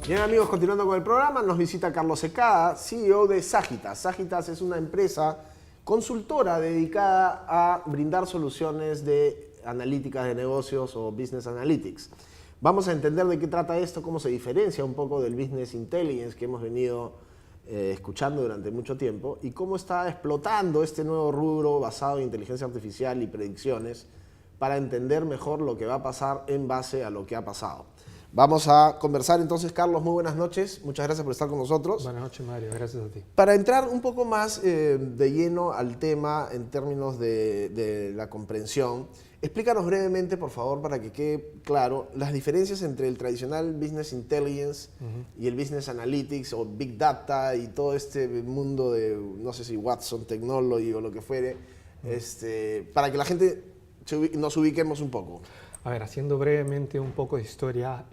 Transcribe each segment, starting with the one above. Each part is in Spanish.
Bien amigos, continuando con el programa, nos visita Carlos Secada, CEO de Sagitas. Sagitas es una empresa consultora dedicada a brindar soluciones de analíticas de negocios o Business Analytics. Vamos a entender de qué trata esto, cómo se diferencia un poco del Business Intelligence que hemos venido escuchando durante mucho tiempo y cómo está explotando este nuevo rubro basado en inteligencia artificial y predicciones para entender mejor lo que va a pasar en base a lo que ha pasado. Vamos a conversar entonces, Carlos, muy buenas noches. Muchas gracias por estar con nosotros. Buenas noches, Mario. Gracias a ti. Para entrar un poco más de lleno al tema en términos de la comprensión, explícanos brevemente, por favor, para que quede claro, las diferencias entre el tradicional Business Intelligence y el Business Analytics o Big Data y todo este mundo de, no sé si Watson Technology o lo que fuere, para que la gente nos ubiquemos un poco. A ver, haciendo brevemente un poco de historia,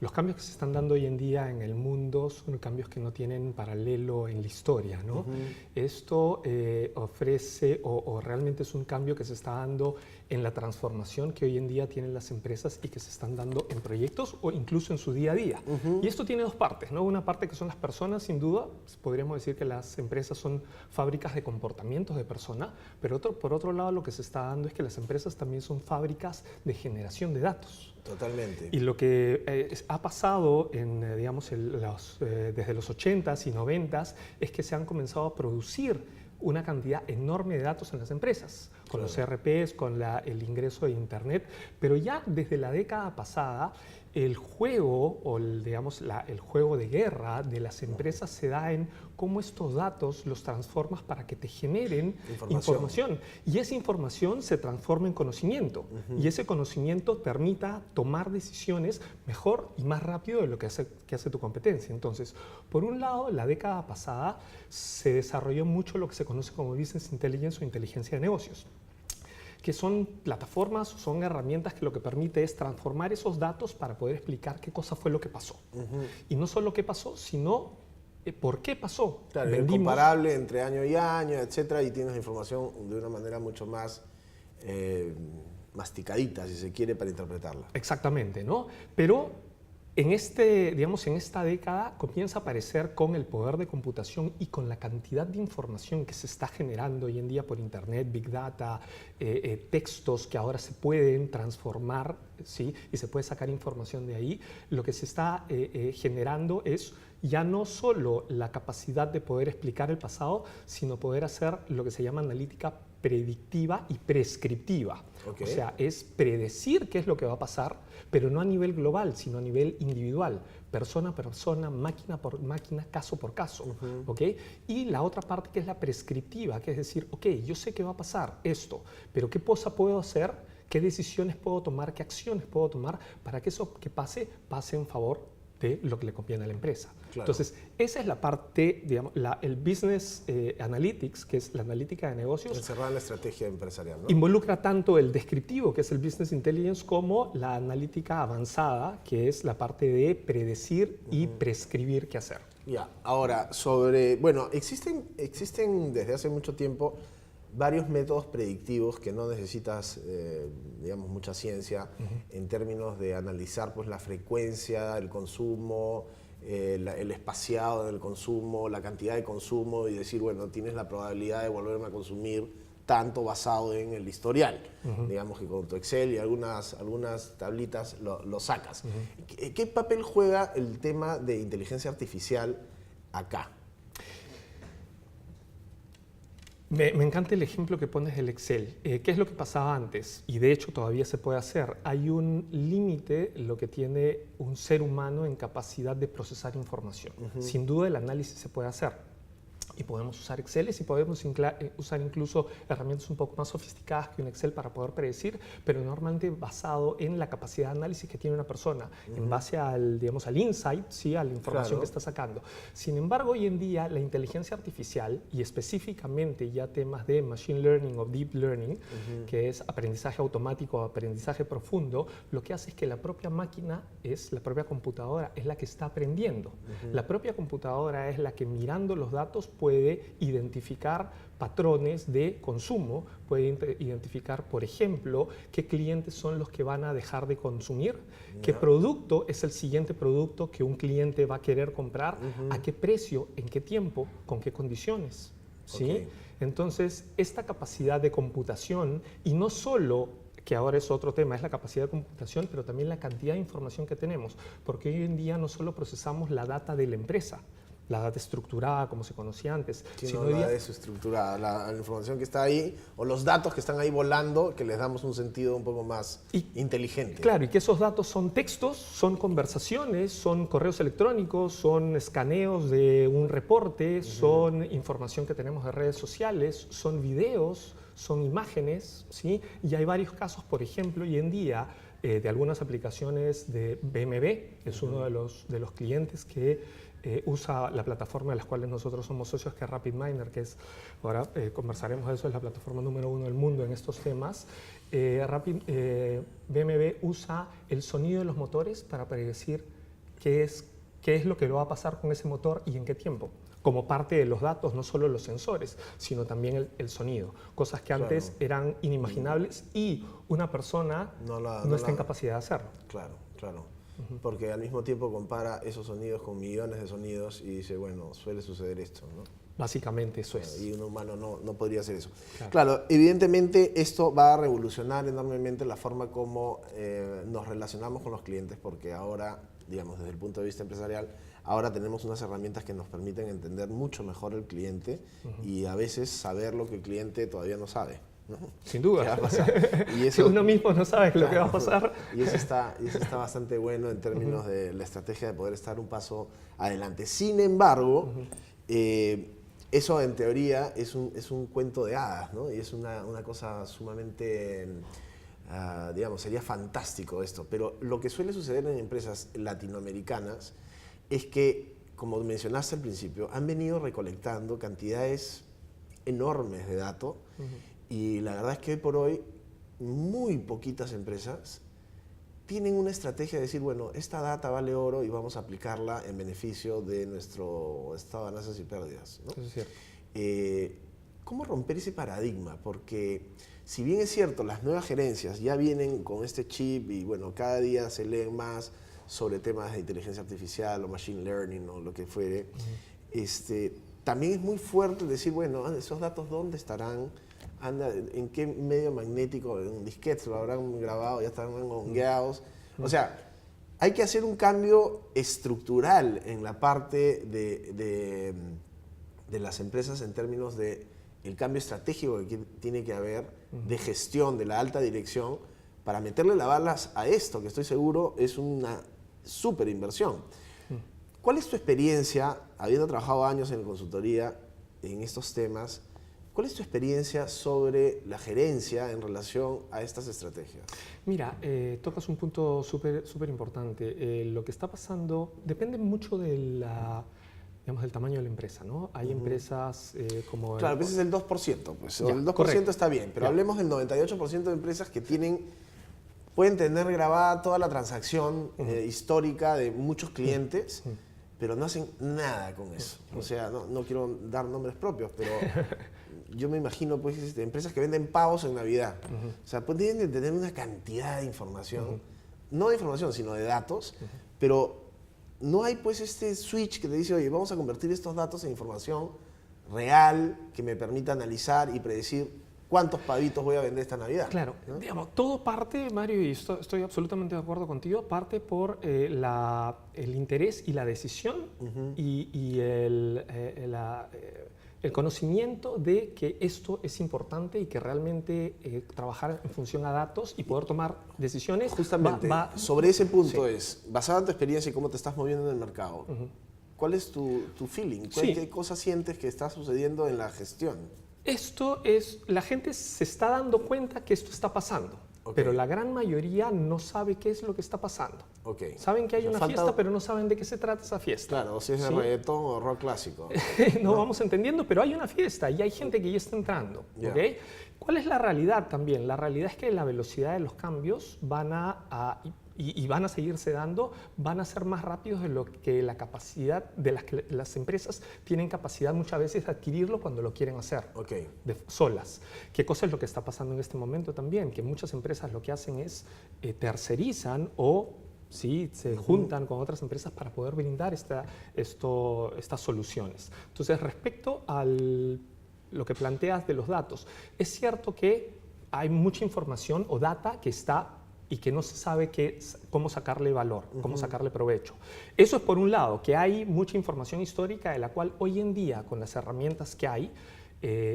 los cambios que se están dando hoy en día en el mundo son cambios que no tienen paralelo en la historia, ¿no? Esto ofrece o realmente es un cambio que se está dando en la transformación que hoy en día tienen las empresas y que se están dando en proyectos o incluso en su día a día. Y esto tiene dos partes, ¿no? Una parte que son las personas, sin duda, podríamos decir que las empresas son fábricas de comportamientos de personas, pero por otro lado lo que se está dando es que las empresas también son fábricas de generación de datos. Totalmente. Y lo que ha pasado en, digamos, desde los 80s y 90s es que se han comenzado a producir una cantidad enorme de datos en las empresas, con los ERPs, con el ingreso de Internet, pero ya desde la década pasada el juego o el juego de guerra de las empresas se da en cómo estos datos los transformas para que te generen información. Y esa información se transforma en conocimiento. Y ese conocimiento permita tomar decisiones mejor y más rápido de lo que hace tu competencia. Entonces, por un lado, la década pasada se desarrolló mucho lo que se conoce como Business Intelligence o inteligencia de negocios, que son plataformas, son herramientas que lo que permite es transformar esos datos para poder explicar qué cosa fue lo que pasó. Y no solo qué pasó, sino por qué pasó. Claro, es comparable entre año y año, etcétera, y tienes la información de una manera mucho más masticadita, si se quiere, para interpretarla. Exactamente, ¿no? Pero en esta década comienza a aparecer con el poder de computación y con la cantidad de información que se está generando hoy en día por Internet, Big Data, textos que ahora se pueden transformar, ¿sí? Y se puede sacar información de ahí. Lo que se está generando es ya no solo la capacidad de poder explicar el pasado, sino poder hacer lo que se llama analítica predictiva y prescriptiva. O sea, es predecir qué es lo que va a pasar, pero no a nivel global, sino a nivel individual, persona por persona, máquina por máquina, caso por caso. ¿Okay? Y la otra parte que es la prescriptiva, que es decir, ok, yo sé que va a pasar esto, pero ¿qué cosa puedo hacer? ¿Qué decisiones puedo tomar? ¿Qué acciones puedo tomar para que eso que pase en favor de lo que le conviene a la empresa? Claro. Entonces, esa es la parte, digamos, el Business Analytics, que es la analítica de negocios. Encerrada en la estrategia empresarial, ¿no? Involucra tanto el descriptivo, que es el Business Intelligence, como la analítica avanzada, que es la parte de predecir y prescribir qué hacer. Ya, ahora, bueno, existen desde hace mucho tiempo varios métodos predictivos que no necesitas, digamos, mucha ciencia en términos de analizar pues, la frecuencia, el consumo, el espaciado del consumo, la cantidad de consumo y decir, bueno, tienes la probabilidad de volverme a consumir tanto basado en el historial. Digamos que con tu Excel y algunas tablitas lo sacas. ¿Qué papel juega el tema de inteligencia artificial acá? Me encanta el ejemplo que pones del Excel. ¿Qué es lo que pasaba antes? Y de hecho todavía se puede hacer. Hay un límite lo que tiene un ser humano en capacidad de procesar información. Sin duda el análisis se puede hacer. Y podemos usar Excel y podemos usar incluso herramientas un poco más sofisticadas que un Excel para poder predecir, pero normalmente basado en la capacidad de análisis que tiene una persona, en base al insight, ¿sí? A la información que está sacando. Sin embargo, hoy en día la inteligencia artificial y específicamente ya temas de machine learning o deep learning, que es aprendizaje automático o aprendizaje profundo, lo que hace es que la propia máquina, la propia computadora, es la que está aprendiendo. La propia computadora es la que mirando los datos puede identificar patrones de consumo, puede identificar, por ejemplo, qué clientes son los que van a dejar de consumir, qué producto es el siguiente producto que un cliente va a querer comprar, a qué precio, en qué tiempo, con qué condiciones. ¿Sí? Ok. Entonces, esta capacidad de computación, y no solo, que ahora es otro tema, es la capacidad de computación, pero también la cantidad de información que tenemos, porque hoy en día no solo procesamos la data de la empresa, la data estructurada como se conocía antes, Sino hoy la día desestructurada, la información que está ahí, o los datos que están ahí volando, que les damos un sentido un poco más inteligente. claro, y que esos datos son textos, son conversaciones, son correos electrónicos, son escaneos de un reporte, son información que tenemos de redes sociales, son videos, son imágenes, ¿sí? Y hay varios casos, por ejemplo, hoy en día, de algunas aplicaciones de BMW, es uno de los clientes que usa la plataforma de las cuales nosotros somos socios, que es RapidMiner, que es, ahora conversaremos de eso, es la plataforma número 1 del mundo en estos temas. BMW usa el sonido de los motores para predecir qué es lo que va a pasar con ese motor y en qué tiempo, como parte de los datos, no solo los sensores, sino también el sonido, cosas que antes eran inimaginables y una persona no está en capacidad de hacerlo. Claro, claro. Porque al mismo tiempo compara esos sonidos con millones de sonidos y dice, bueno, suele suceder esto, ¿no? Básicamente eso es. Y un humano no podría hacer eso. Claro, evidentemente esto va a revolucionar enormemente la forma como nos relacionamos con los clientes, porque ahora, digamos, desde el punto de vista empresarial, ahora tenemos unas herramientas que nos permiten entender mucho mejor el cliente y a veces saber lo que el cliente todavía no sabe, ¿no? Sin duda. ¿Qué va a pasar? Y eso, si uno mismo no sabe lo que va a pasar. Y eso está bastante bueno en términos de la estrategia de poder estar un paso adelante. Sin embargo, eso en teoría es un cuento de hadas, ¿no? Y es una cosa sumamente, digamos, sería fantástico esto. Pero lo que suele suceder en empresas latinoamericanas es que, como mencionaste al principio, han venido recolectando cantidades enormes de datos. Y la verdad es que hoy por hoy muy poquitas empresas tienen una estrategia de decir, bueno, esta data vale oro y vamos a aplicarla en beneficio de nuestro estado de ganancias y pérdidas, ¿no? Eso es cierto. ¿Cómo romper ese paradigma? Porque si bien es cierto, las nuevas gerencias ya vienen con este chip y bueno, cada día se leen más sobre temas de inteligencia artificial o machine learning o lo que fuere, también es muy fuerte decir, bueno, esos datos ¿dónde estarán? ¿En qué medio magnético? ¿En un disquete? ¿Lo habrán grabado? ¿Ya estarán hongueados? O sea, hay que hacer un cambio estructural en la parte de las empresas en términos de el cambio estratégico que tiene que haber, de gestión, de la alta dirección, para meterle las balas a esto, que estoy seguro es una súper inversión. ¿Cuál es tu experiencia, habiendo trabajado años en consultoría en estos temas, cuál es tu experiencia sobre la gerencia en relación a estas estrategias? Mira, tocas un punto súper importante. Lo que está pasando depende mucho de digamos, del tamaño de la empresa, ¿no? Hay empresas como... Claro, a veces es el 2%, pues. Ya, El 2% correcto. está bien, pero Ya. hablemos del 98% de empresas que pueden tener grabada toda la transacción histórica de muchos clientes, pero no hacen nada con eso. O sea, no quiero dar nombres propios, pero yo me imagino pues empresas que venden pavos en Navidad. O sea, pues tienen que tener una cantidad de información, no de información, sino de datos, pero no hay pues este switch que te dice, oye, vamos a convertir estos datos en información real que me permita analizar y predecir cuántos pavitos voy a vender esta Navidad. Claro, ¿no? digamos, todo parte, Mario, y estoy absolutamente de acuerdo contigo, parte por el interés y la decisión y el conocimiento de que esto es importante y que realmente trabajar en función a datos y poder tomar decisiones. Justamente, sobre ese punto basado en tu experiencia y cómo te estás moviendo en el mercado, ¿cuál es tu feeling? ¿Qué cosas sientes que está sucediendo en la gestión? La gente se está dando cuenta que esto está pasando, pero la gran mayoría no sabe qué es lo que está pasando. Saben que hay una fiesta, pero no saben de qué se trata esa fiesta. Claro, o si es de reggaetón o rock clásico. No vamos entendiendo, pero hay una fiesta y hay gente que ya está entrando. ¿Okay? ¿Cuál es la realidad también? La realidad es que la velocidad de los cambios van a y van a seguirse dando, van a ser más rápidos de lo que la capacidad de las que las empresas tienen capacidad muchas veces de adquirirlo cuando lo quieren hacer solas. ¿Qué cosa es lo que está pasando en este momento también? Que muchas empresas lo que hacen es tercerizan o sí, se juntan con otras empresas para poder brindar estas soluciones. Entonces, respecto a lo que planteas de los datos, es cierto que hay mucha información o data que está y que no se sabe cómo sacarle valor, cómo sacarle provecho. Eso es por un lado, que hay mucha información histórica de la cual hoy en día, con las herramientas que hay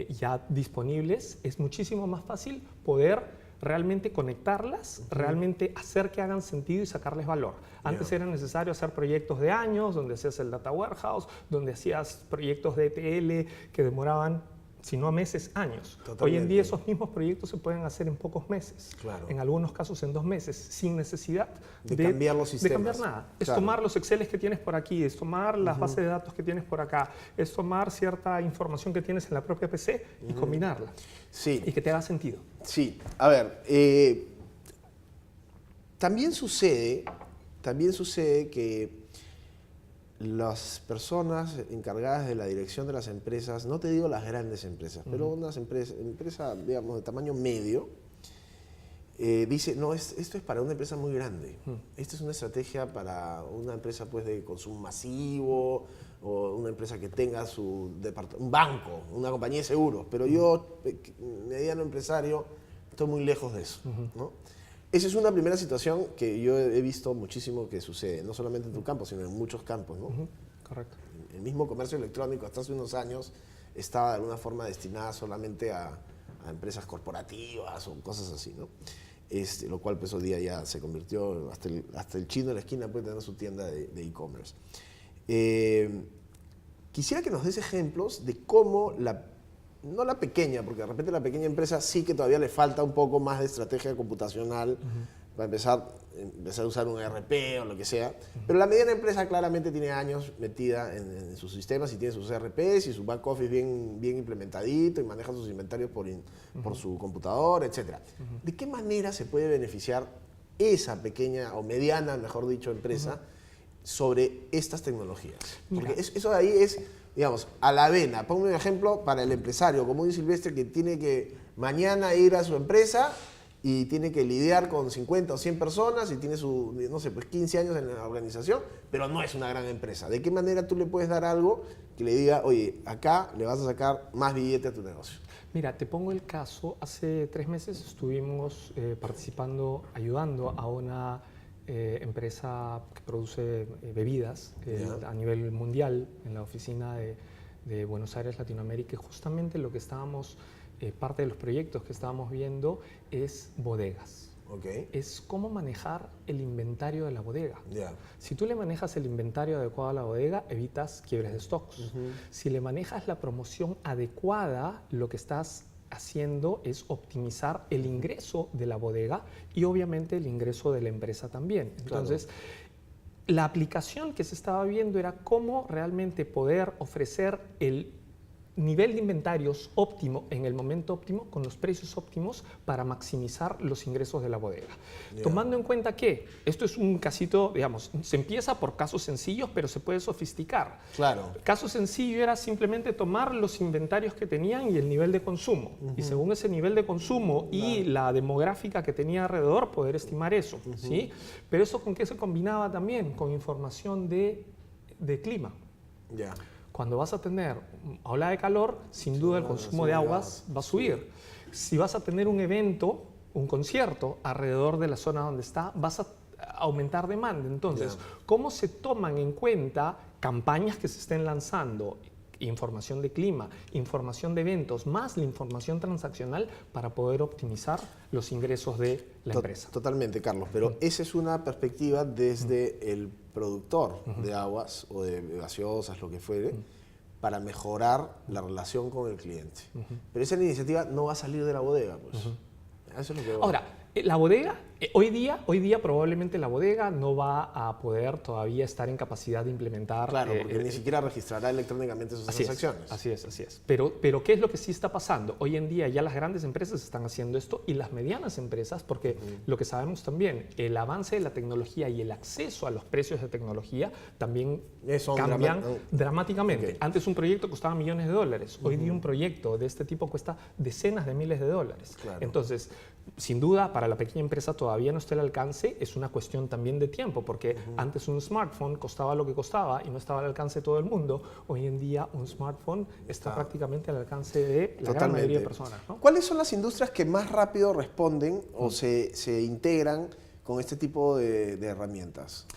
ya disponibles, es muchísimo más fácil poder realmente conectarlas, realmente hacer que hagan sentido y sacarles valor. Antes era necesario hacer proyectos de años, donde hacías el data warehouse, donde hacías proyectos de ETL que demoraban, si no meses, años. Totalmente. Hoy en día esos mismos proyectos se pueden hacer en pocos meses, Claro. en algunos casos en 2 meses, sin necesidad de cambiar los sistemas. De cambiar nada. Es Claro. tomar los Exceles que tienes por aquí, es tomar las bases de datos que tienes por acá, es tomar cierta información que tienes en la propia PC y combinarla. Sí. Y que te haga sentido. Sí, a ver, también sucede que las personas encargadas de la dirección de las empresas, no te digo las grandes empresas, pero unas empresa, digamos, de tamaño medio, dice, no, esto es para una empresa muy grande. Esta es una estrategia para una empresa pues, de consumo masivo o una empresa que tenga un banco, una compañía de seguros. Pero yo, mediano empresario, estoy muy lejos de eso, ¿no? Esa es una primera situación que yo he visto muchísimo que sucede, no solamente en tu campo, sino en muchos campos, ¿no? Correcto. El mismo comercio electrónico hasta hace unos años estaba de alguna forma destinada solamente a empresas corporativas o cosas así, ¿no? Lo cual pues hoy día ya se convirtió, hasta el chino de la esquina puede tener su tienda de e-commerce. Quisiera que nos des ejemplos de cómo no la pequeña, porque de repente la pequeña empresa sí que todavía le falta un poco más de estrategia computacional para empezar a usar un ERP o lo que sea, pero la mediana empresa claramente tiene años metida en sus sistemas y tiene sus ERPs y su back office bien implementadito y maneja sus inventarios por su computadora, etc. ¿De qué manera se puede beneficiar esa pequeña o mediana, mejor dicho, empresa sobre estas tecnologías? Porque eso de ahí es, digamos, a la vena. Pongo un ejemplo para el empresario común y silvestre que tiene que mañana ir a su empresa y tiene que lidiar con 50 o 100 personas y tiene no sé, pues 15 años en la organización, pero no es una gran empresa. ¿De qué manera tú le puedes dar algo que le diga, oye, acá le vas a sacar más billete a tu negocio? Mira, te pongo el caso. Hace 3 meses estuvimos participando, ayudando a una empresa que produce bebidas a nivel mundial en la oficina de Buenos Aires, Latinoamérica, y justamente lo que estábamos, parte de los proyectos que estábamos viendo es bodegas. Es cómo manejar el inventario de la bodega. Si tú le manejas el inventario adecuado a la bodega, evitas quiebres de stocks. Si le manejas la promoción adecuada, lo que estás haciendo es optimizar el ingreso de la bodega y obviamente el ingreso de la empresa también. Entonces, la aplicación que se estaba viendo era cómo realmente poder ofrecer el nivel de inventarios óptimo en el momento óptimo con los precios óptimos para maximizar los ingresos de la bodega. Tomando en cuenta que esto es un casito, digamos, se empieza por casos sencillos, pero se puede sofisticar. Caso sencillo era simplemente tomar los inventarios que tenían y el nivel de consumo. Y según ese nivel de consumo y la demográfica que tenía alrededor, poder estimar eso. ¿Sí? Pero eso ¿con qué se combinaba también? Con información de clima. Cuando vas a tener ola de calor, sin duda el consumo de aguas va a subir. Si vas a tener un evento, un concierto alrededor de la zona donde está, vas a aumentar demanda. Entonces, ¿cómo se toman en cuenta campañas que se estén lanzando? Información de clima, información de eventos, más la información transaccional para poder optimizar los ingresos de la empresa. Totalmente, Carlos, pero esa es una perspectiva desde el productor de aguas o de gaseosas, lo que fuere, para mejorar la relación con el cliente. Pero esa iniciativa no va a salir de la bodega, pues. Eso es lo que Ahora, la bodega Hoy día probablemente la bodega no va a poder todavía estar en capacidad de implementar... Claro, porque ni siquiera registrará electrónicamente sus transacciones. Así es. Pero ¿qué es lo que sí está pasando? Hoy en día ya las grandes empresas están haciendo esto y las medianas empresas, porque lo que sabemos también, el avance de la tecnología y el acceso a los precios de tecnología también cambian dramáticamente. Okay. Antes un proyecto costaba millones de dólares, hoy día un proyecto de este tipo cuesta decenas de miles de dólares. Claro. Entonces, sin duda, para la pequeña empresa todavía no está al alcance, es una cuestión también de tiempo, porque antes un smartphone costaba lo que costaba y no estaba al alcance de todo el mundo. Hoy en día un smartphone está prácticamente al alcance de la gran mayoría de personas, ¿no? ¿Cuáles son las industrias que más rápido responden o se integran con este tipo de herramientas?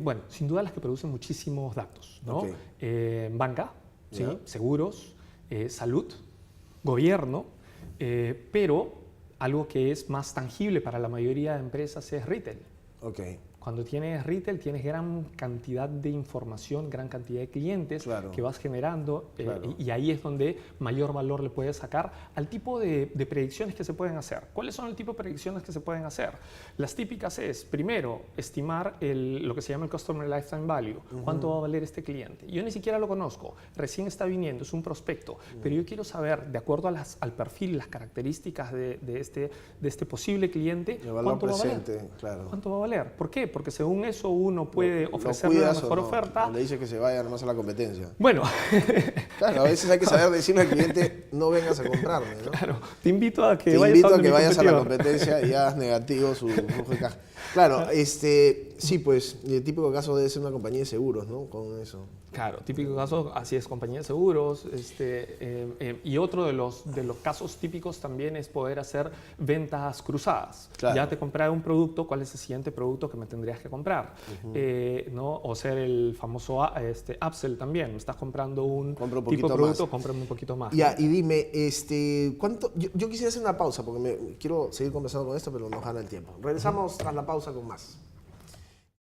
Bueno, sin duda las que producen muchísimos datos, ¿no? Okay. Banca, ¿sí? Yeah. Seguros, salud, gobierno, pero algo que es más tangible para la mayoría de empresas es retail. Okay. Cuando tienes retail, tienes gran cantidad de información, gran cantidad de clientes que vas generando y ahí es donde mayor valor le puedes sacar al tipo de predicciones que se pueden hacer. ¿Cuáles son el tipo de predicciones que se pueden hacer? Las típicas es, primero, estimar lo que se llama el Customer Lifetime Value. ¿Cuánto va a valer este cliente? Yo ni siquiera lo conozco, recién está viniendo, es un prospecto, pero yo quiero saber, de acuerdo a al perfil, las características de este posible cliente, ¿cuánto va a valer? Claro. ¿Cuánto va a valer? ¿Por qué? Porque según eso uno puede ofrecerle la mejor oferta. Le dice que se vaya nomás a la competencia. Bueno. Claro, a veces hay que saber decirle al cliente, no vengas a comprarme, ¿no? Claro, te invito a que vayas a la competencia y hagas negativo su flujo de caja. Claro, sí, pues, el típico caso debe ser una compañía de seguros, ¿no? Con eso. Claro, típico caso, así es, compañía de seguros. Y otro de los casos típicos también es poder hacer ventas cruzadas. Claro. Ya te compré un producto, ¿cuál es el siguiente producto que me tendrías que comprar? ¿No? O ser el famoso upsell también. Me estás comprando un tipo de producto, cómprame un poquito más. Ya, y dime, ¿cuánto? Yo quisiera hacer una pausa porque quiero seguir conversando con esto, pero nos gana el tiempo. Regresamos tras la pausa con más.